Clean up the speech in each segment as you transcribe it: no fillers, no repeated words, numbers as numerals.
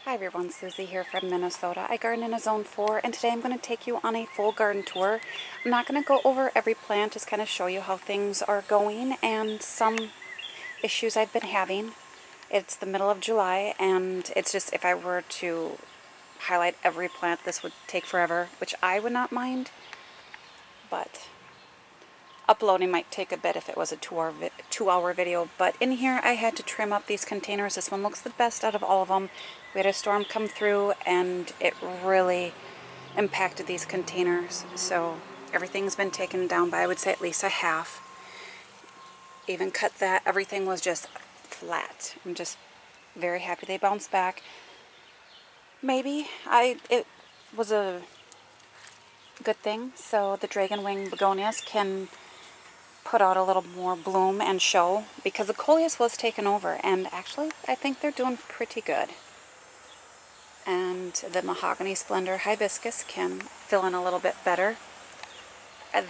Hi everyone, Susie here from Minnesota. I garden in a zone 4 and today I'm going to take you on a full garden tour. I'm not going to go over every plant, just kind of show you how things are going and some issues I've been having. It's the middle of July and it's just, if I were to highlight every plant, this would take forever, which I would not mind, but uploading might take a bit if it was a 2-hour video. But in here I had to trim up these containers. This one looks the best out of all of them. We had a storm come through and it really impacted these containers. So everything's been taken down by, I would say, at least a half. Even cut that, everything was just flat. I'm just very happy they bounced back. Maybe it was a good thing, so the dragon wing begonias can put out a little more bloom and show, because the coleus was taken over, and actually I think they're doing pretty good. And the mahogany splendor hibiscus can fill in a little bit better.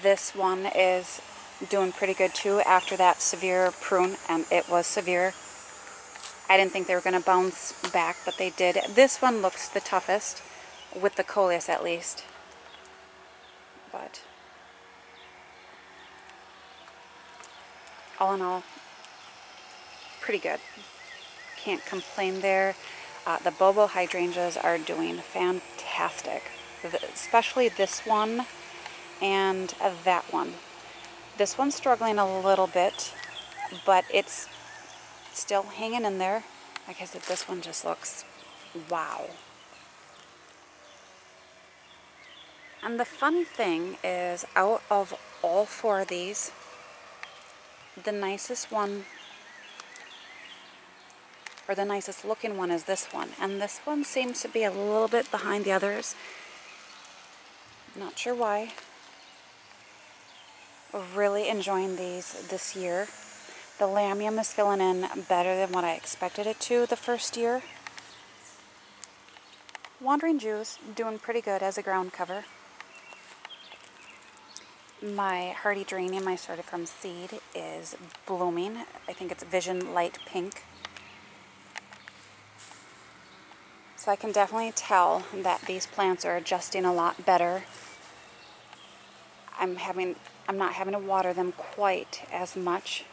This one is doing pretty good too after that severe prune, and it was severe. I didn't think they were going to bounce back, but they did. This one looks the toughest, with the coleus at least. But all in all, pretty good. Can't complain there. The Bobo Hydrangeas are doing fantastic, especially this one and that one. This one's struggling a little bit, but it's still hanging in there. Like I said, this one just looks wow. And the funny thing is, out of all 4 of these, the nicest one, or the nicest looking one, is this one. And this one seems to be a little bit behind the others. Not sure why. Really enjoying these this year. The lamium is filling in better than what I expected it to the first year. Wandering Jews doing pretty good as a ground cover. My hardy geranium I started from seed is blooming. I think it's Vision Light Pink. So I can definitely tell that these plants are adjusting a lot better. I'm not having to water them quite as much.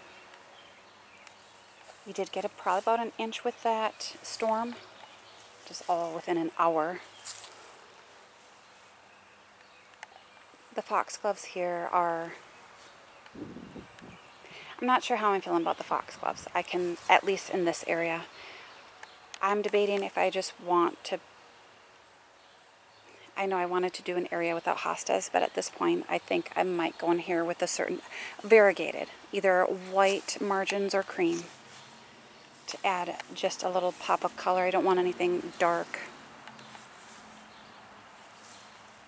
We did get probably about an inch with that storm, just all within an hour. The foxgloves here are, I'm not sure how I'm feeling about the foxgloves. I can, at least in this area, I'm debating if I just want to, I know I wanted to do an area without hostas, but at this point I think I might go in here with a certain variegated, either white margins or cream, to add just a little pop of color. I don't want anything dark,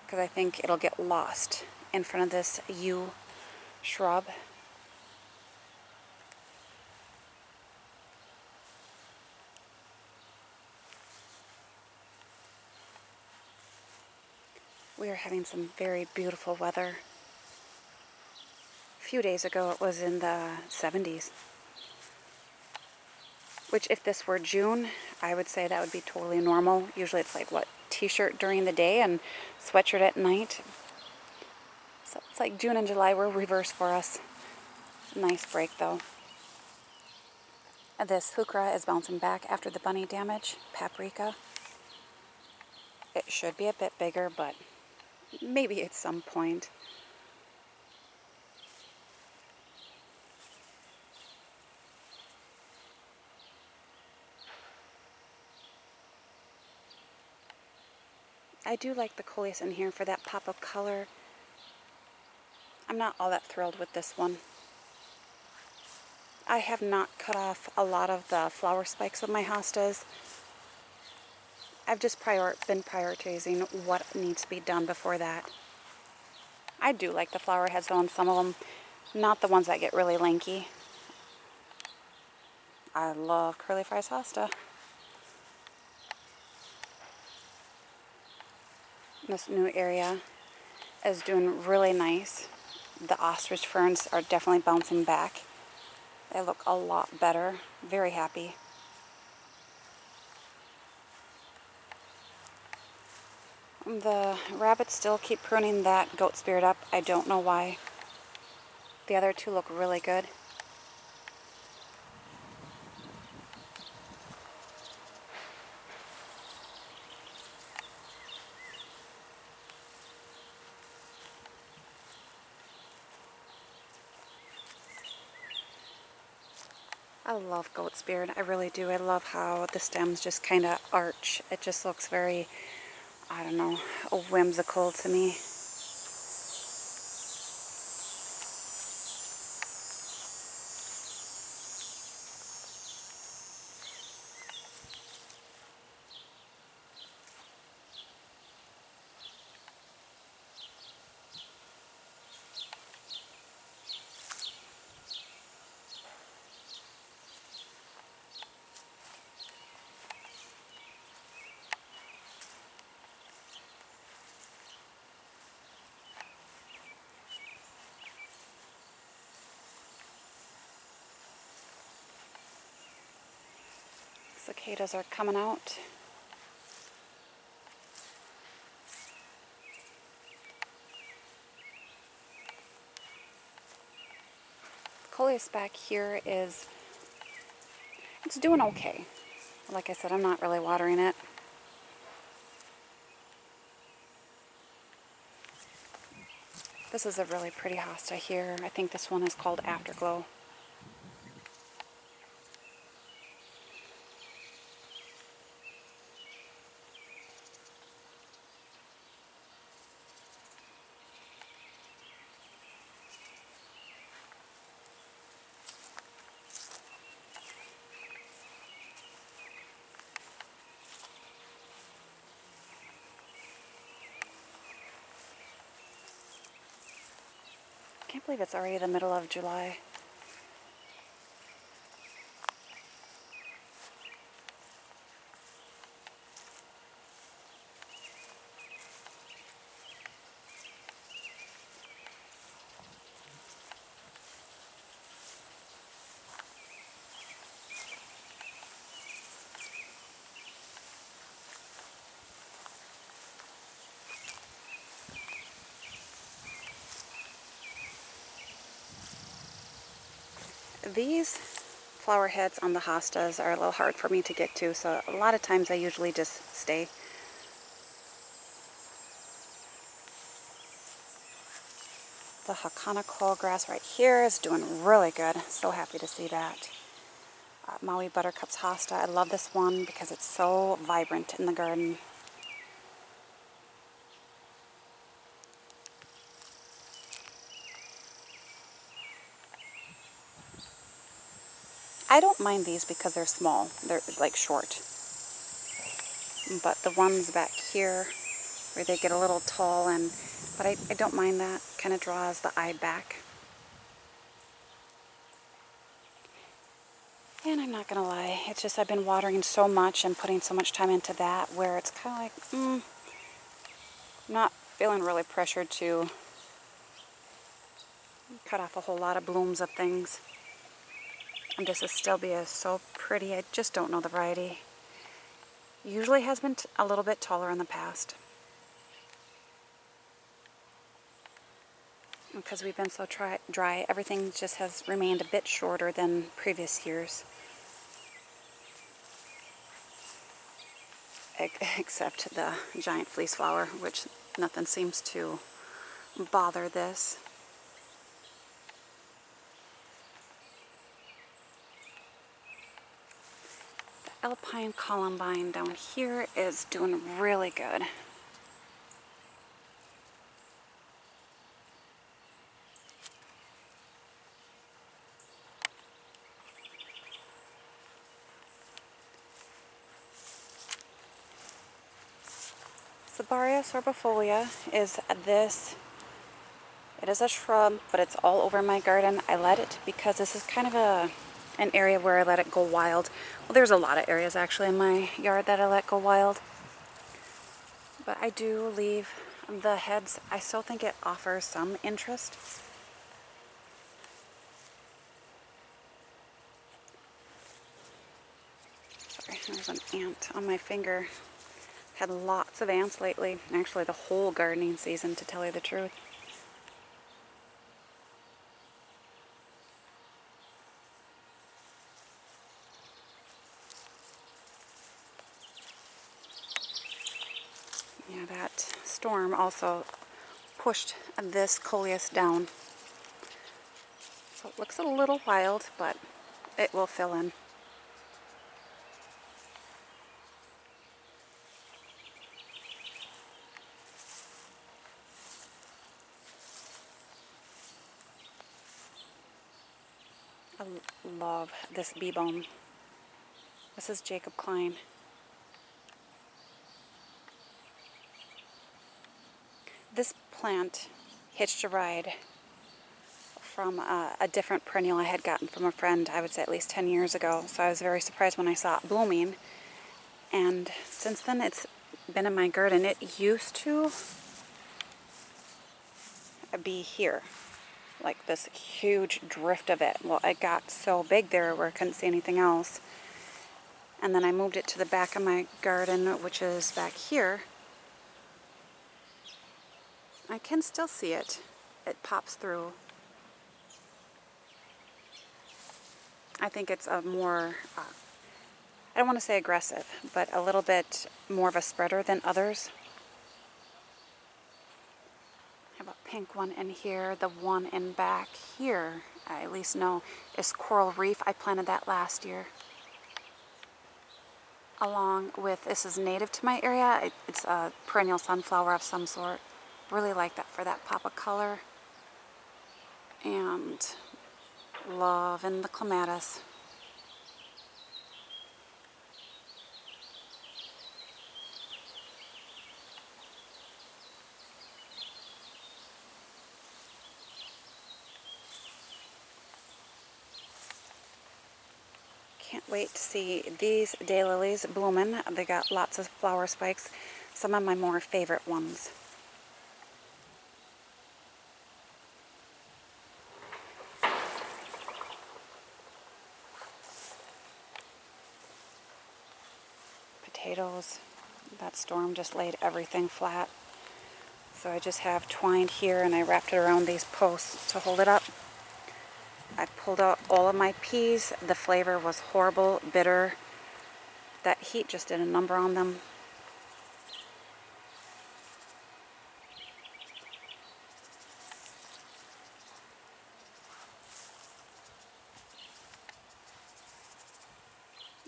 because I think it'll get lost in front of this yew shrub. We are having some very beautiful weather. A few days ago it was in the 70s. Which, if this were June, I would say that would be totally normal. Usually it's like, what, t-shirt during the day and sweatshirt at night. So it's like June and July were reversed for us. Nice break though. This heuchera is bouncing back after the bunny damage. Paprika. It should be a bit bigger, but maybe at some point. I do like the coleus in here for that pop of color. I'm not all that thrilled with this one. I have not cut off a lot of the flower spikes of my hostas. I've just been prioritizing what needs to be done before that. I do like the flower heads though on some of them, not the ones that get really lanky. I love curly fries hosta. This new area is doing really nice. The ostrich ferns are definitely bouncing back. They look a lot better. Very happy. The rabbits still keep pruning that goat spirit up. I don't know why. The other two look really good. I love goat spirit. I really do. I love how the stems just kind of arch. It just looks very, I don't know, whimsical to me. Cicadas are coming out. Coleus back here is, it's doing okay. Like I said, I'm not really watering it. This is a really pretty hosta here. I think this one is called Afterglow. I can't believe it's already the middle of July. These flower heads on the hostas are a little hard for me to get to, so a lot of times I usually just stay. The Hakana coal grass right here is doing really good. So happy to see that. Maui Buttercup's hosta. I love this one because it's so vibrant in the garden. I don't mind these because they're small. They're like short. But the ones back here where they get a little tall, but I don't mind that. Kind of draws the eye back. And I'm not going to lie, it's just I've been watering so much and putting so much time into that where it's kind of like, I'm not feeling really pressured to cut off a whole lot of blooms of things. And this Astilbea is so pretty. I just don't know the variety. Usually has been a little bit taller in the past. Because we've been so dry, everything just has remained a bit shorter than previous years. Except the giant fleece flower, which nothing seems to bother this. The Alpine Columbine down here is doing really good. Zabaria Sorbifolia is this. It is a shrub, but it's all over my garden. I let it because this is kind of an area where I let it go wild. Well, there's a lot of areas actually in my yard that I let go wild. But I do leave the heads. I still think it offers some interest. Sorry, there's an ant on my finger Had lots of ants lately. Actually, the whole gardening season, to tell you the truth. Yeah, that storm also pushed this coleus down. So it looks a little wild, but it will fill in. I love this bee balm. This is Jacob Klein. This plant hitched a ride from a different perennial I had gotten from a friend, I would say at least 10 years ago. So I was very surprised when I saw it blooming. And since then it's been in my garden. It used to be here, like this huge drift of it. Well, it got so big there where I couldn't see anything else. And then I moved it to the back of my garden, which is back here. I can still see it. It pops through. I think it's a more, I don't want to say aggressive, but a little bit more of a spreader than others. I have a pink one in here. The one in back here, I at least know, is Coral Reef. I planted that last year. Along with, this is native to my area. It's a perennial sunflower of some sort. Really like that for that pop of color. And loving the clematis. Can't wait to see these daylilies blooming. They got lots of flower spikes. Some of my more favorite ones. Potatoes. That storm just laid everything flat. So I just have twined here and I wrapped it around these posts to hold it up. I pulled out all of my peas. The flavor was horrible, bitter. That heat just did a number on them.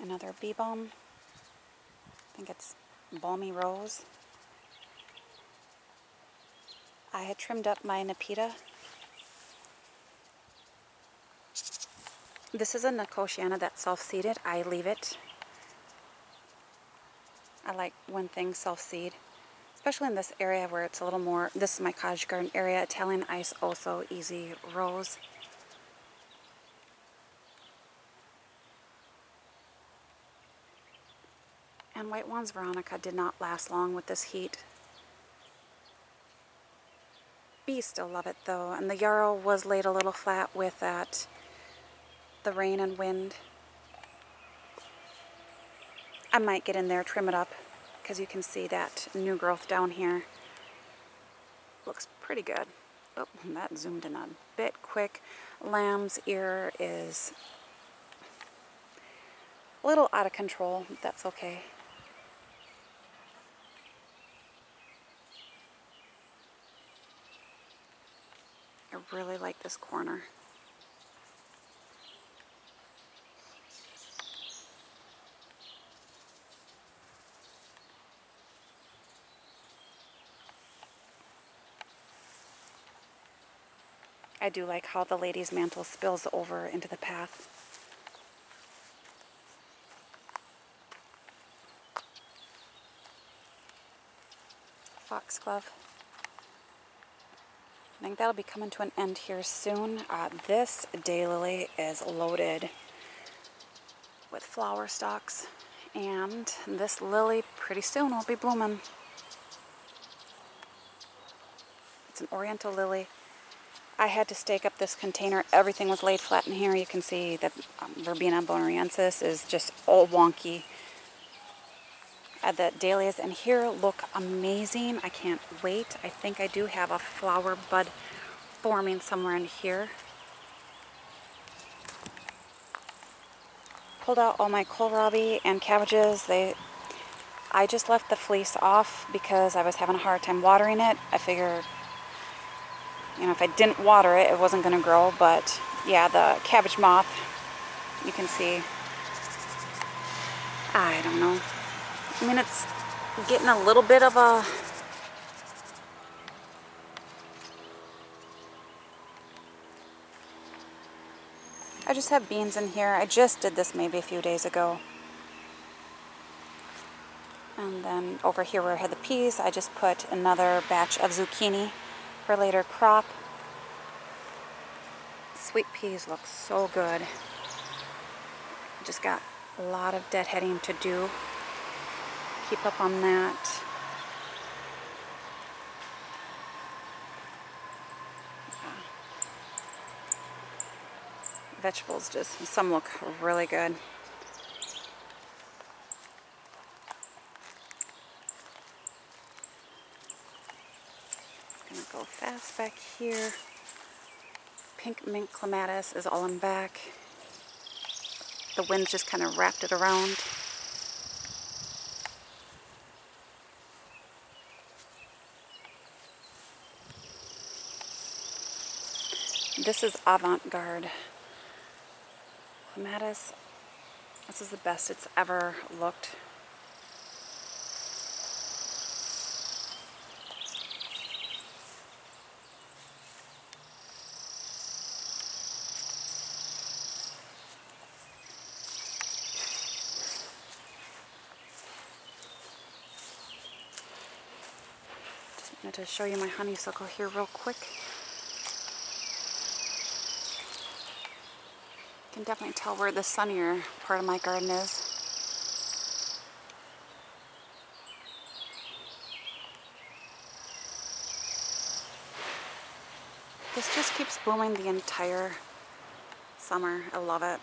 Another bee balm. I think it's Balmy Rose. I had trimmed up my Nepeta. This is a Nicotiana that's self-seeded. I leave it. I like when things self-seed, especially in this area where it's a little more, this is my cottage garden area. Italian Ice also easy rose. And White Wands Veronica did not last long with this heat. Bees still love it though, and the yarrow was laid a little flat with that, the rain and wind. I might get in there, trim it up, because you can see that new growth down here. Looks pretty good. Oh, that zoomed in a bit quick. Lamb's ear is a little out of control. That's okay. I really like this corner. I do like how the lady's mantle spills over into the path. Foxglove. I think that'll be coming to an end here soon. This daylily is loaded with flower stalks, and this lily pretty soon will be blooming. It's an Oriental Lily. I had to stake up this container. Everything was laid flat in here. You can see that Verbena bonariensis is just all wonky. The dahlias in here look amazing. I can't wait. I think I do have a flower bud forming somewhere in here. Pulled out all my kohlrabi and cabbages. I just left the fleece off because I was having a hard time watering it. I figured, you know, if I didn't water it, it wasn't going to grow. But yeah, the cabbage moth, you can see, I don't know. I mean, it's getting a little bit of a... I just have beans in here. I just did this maybe a few days ago. And then over here where I had the peas, I just put another batch of zucchini for later crop. Sweet peas look so good. Just got a lot of deadheading to do. Keep up on that. Vegetables, just some look really good. Gonna go fast back here. Pink mint clematis is all in back. The wind just kind of wrapped it around. This is Avant-Garde Clematis. This is the best it's ever looked. Just wanted to show you my honeysuckle here real quick. You can definitely tell where the sunnier part of my garden is. This just keeps blooming the entire summer. I love it.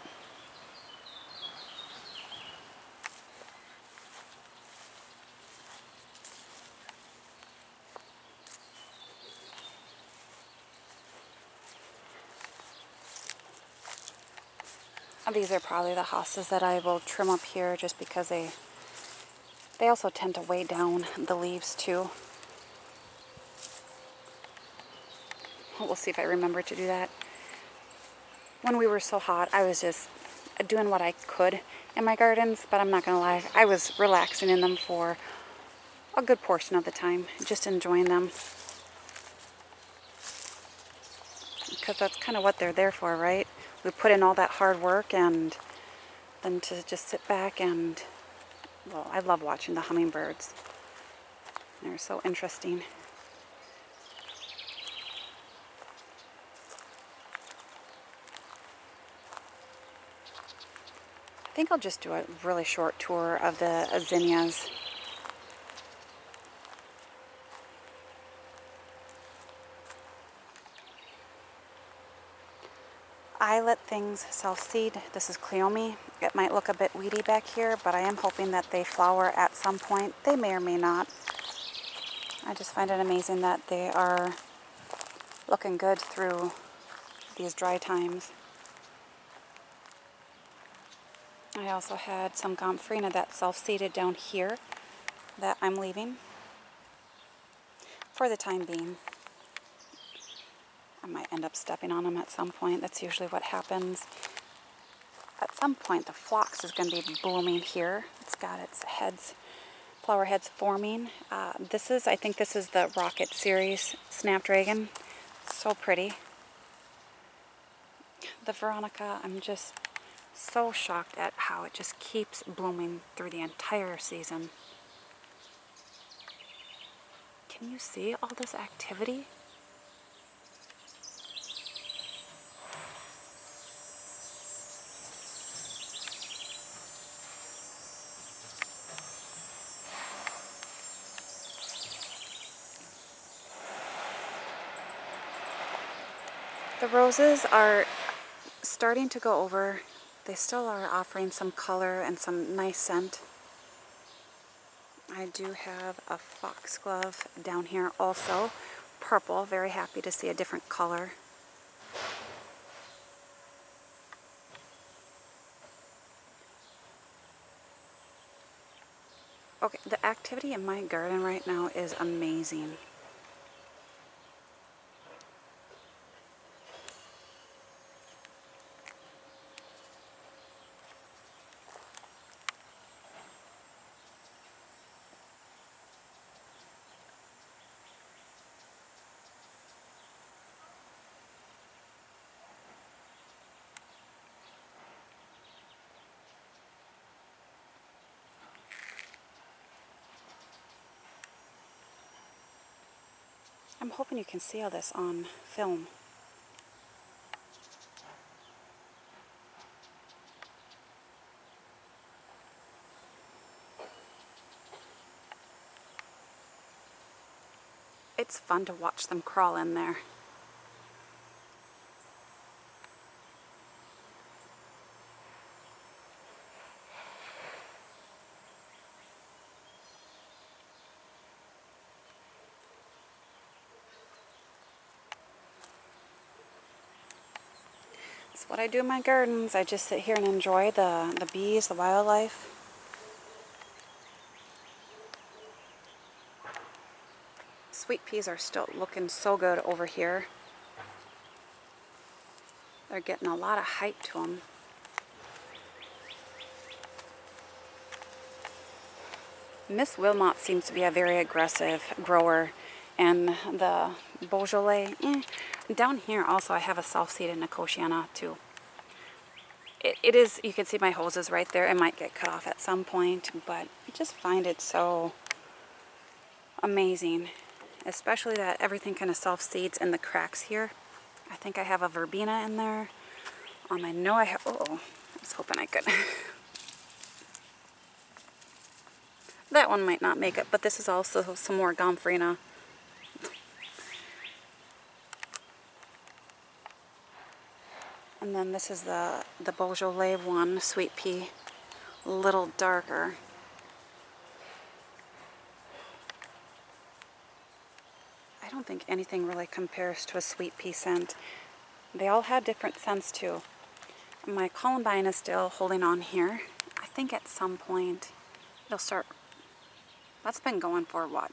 These are probably the hostas that I will trim up here just because they also tend to weigh down the leaves too. We'll see if I remember to do that. When we were so hot, I was just doing what I could in my gardens, but I'm not gonna lie, I was relaxing in them for a good portion of the time, just enjoying them. Because that's kind of what they're there for, right? We put in all that hard work, and then to just sit back and, well, I love watching the hummingbirds. They're so interesting. I think I'll just do a really short tour of the zinnias. I let things self-seed. This is Cleome. It might look a bit weedy back here, but I am hoping that they flower at some point. They may or may not. I just find it amazing that they are looking good through these dry times. I also had some Gomphrena that self-seeded down here that I'm leaving for the time being. I might end up stepping on them at some point. That's usually what happens. At some point, the phlox is going to be blooming here. It's got its heads, flower heads forming. I think this is the Rocket Series Snapdragon. It's so pretty. The Veronica, I'm just so shocked at how it just keeps blooming through the entire season. Can you see all this activity? The roses are starting to go over. They still are offering some color and some nice scent. I do have a foxglove down here also. Purple, very happy to see a different color. Okay, the activity in my garden right now is amazing. I'm hoping you can see all this on film. It's fun to watch them crawl in there. That's what I do in my gardens. I just sit here and enjoy the bees, the wildlife. Sweet peas are still looking so good over here. They're getting a lot of height to them. Miss Wilmot seems to be a very aggressive grower, and the Beaujolais, Down here also I have a self-seeded Nicotiana too. It is, you can see my hoses right there. It might get cut off at some point, but I just find it so amazing, especially that everything kind of self-seeds in the cracks here. I think I have a verbena in there. I know I have, I was hoping I could. That one might not make it, but this is also some more gomphrena. And then this is the Beaujolais one, sweet pea, a little darker. I don't think anything really compares to a sweet pea scent. They all have different scents too. My columbine is still holding on here. I think at some point it'll start. That's been going for what?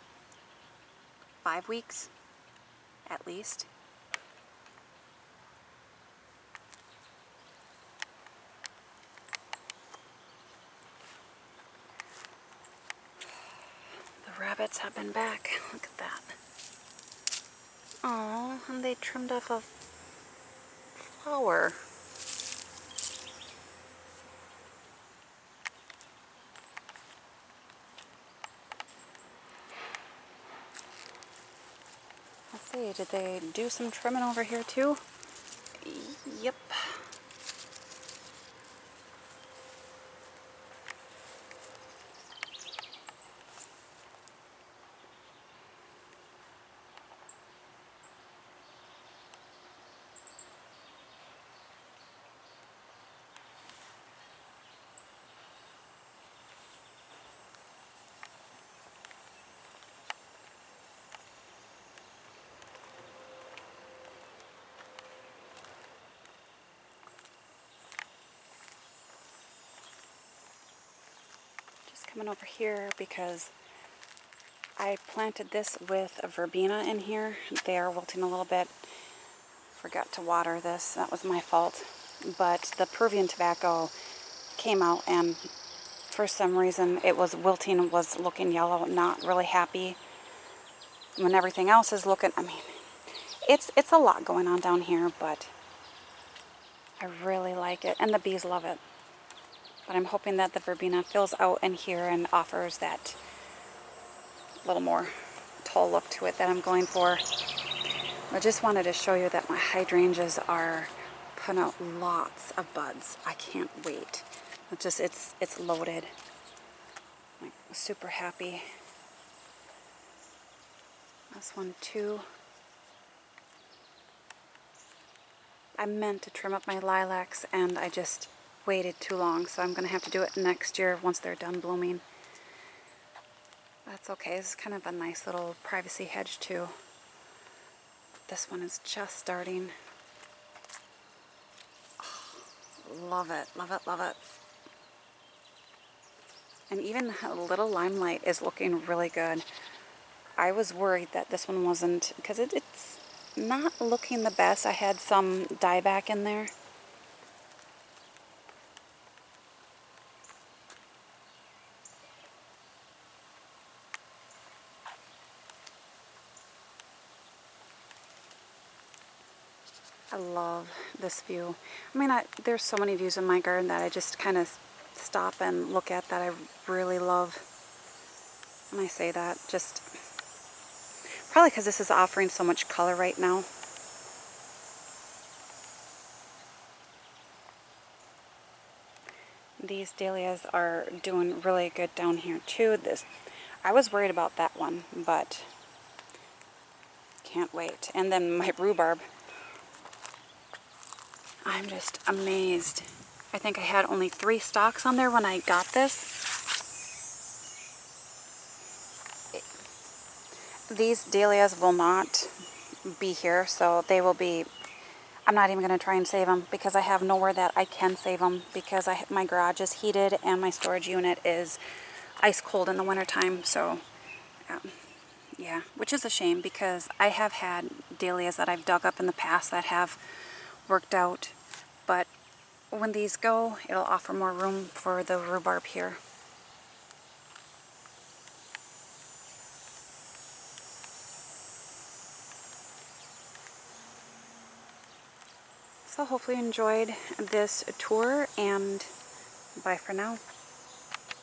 5 weeks? At least. The rabbits have been back. Look at that. Oh, and they trimmed off a flower. Let's see, did they do some trimming over here too? Yep. Coming over here because I planted this with a verbena in here. They are wilting a little bit. Forgot to water this. That was my fault. But the Peruvian tobacco came out and for some reason it was wilting, was looking yellow, not really happy. When everything else is looking, I mean, it's a lot going on down here, but I really like it. And the bees love it. But I'm hoping that the verbena fills out in here and offers that little more tall look to it that I'm going for. I just wanted to show you that my hydrangeas are putting out lots of buds. I can't wait. It's loaded. I'm super happy. This one too. I meant to trim up my lilacs and I just waited too long, so I'm going to have to do it next year once they're done blooming. That's okay. This is kind of a nice little privacy hedge too. This one is just starting. Oh, love it, love it, love it. And even a little limelight is looking really good. I was worried that this one wasn't, because it's not looking the best. I had some dieback in there. I love this view. I mean, there's so many views in my garden that I just kind of stop and look at that I really love. When I say that, just probably because this is offering so much color right now. These dahlias are doing really good down here too. I was worried about that one, but can't wait. And then my rhubarb. I'm just amazed. I think I had only 3 stalks on there when I got this. These dahlias will not be here, so they will be, I'm not even going to try and save them because I have nowhere that I can save them because my garage is heated and my storage unit is ice cold in the wintertime. So, yeah, which is a shame because I have had dahlias that I've dug up in the past that have worked out. But when these go, it'll offer more room for the rhubarb here. So hopefully you enjoyed this tour, and bye for now.